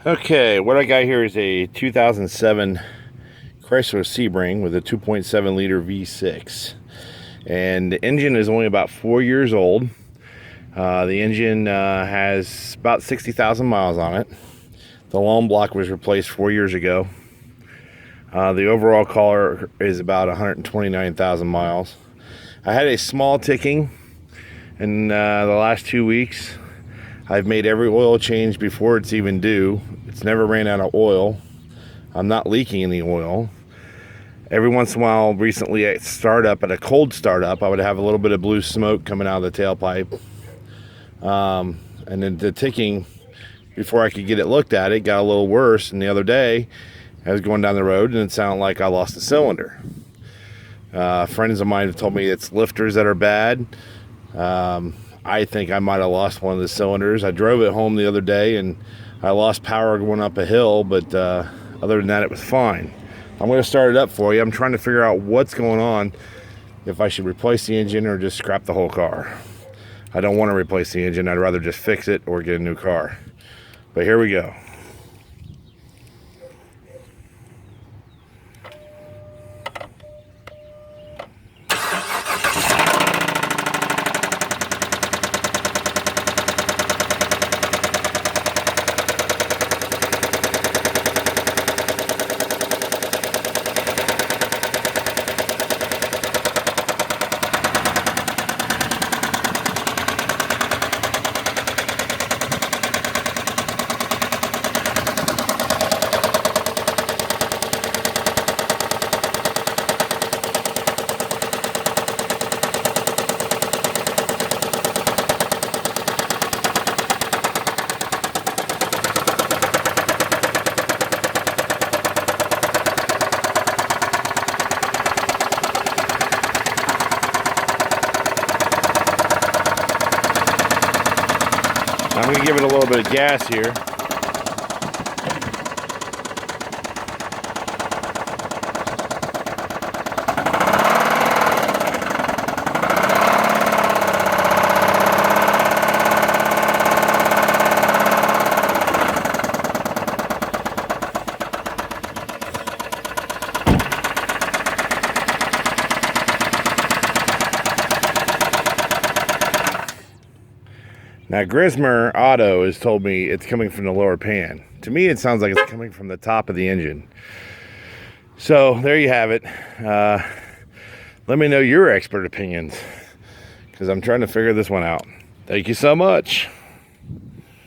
Okay, what I got here is a 2007 Chrysler Sebring with a 2.7 liter V6, and the engine is only about 4 years old. The engine has about 60,000 miles on it. The long block was replaced 4 years ago. The overall car is about 129,000 miles. I had a small ticking in the last 2 weeks. I've made every oil change before it's even due. It's never ran out of oil. I'm not leaking any oil. Every once in a while, recently at a cold startup, I would have a little bit of blue smoke coming out of the tailpipe. And then the ticking, before I could get it looked at, it got a little worse. And the other day, I was going down the road and it sounded like I lost a cylinder. Friends of mine have told me it's lifters that are bad. I think I might have lost one of the cylinders. I drove it home the other day and I lost power going up a hill, but other than that, it was fine. I'm going to start it up for you. I'm trying to figure out what's going on, if I should replace the engine or just scrap the whole car. I don't want to replace the engine. I'd rather just fix it or get a new car. But here we go. I'm going to give it a little bit of gas here. Now, Chrysler Auto has told me it's coming from the lower pan. To me, it sounds like it's coming from the top of the engine. So, there you have it. Let me know your expert opinions, because I'm trying to figure this one out. Thank you so much.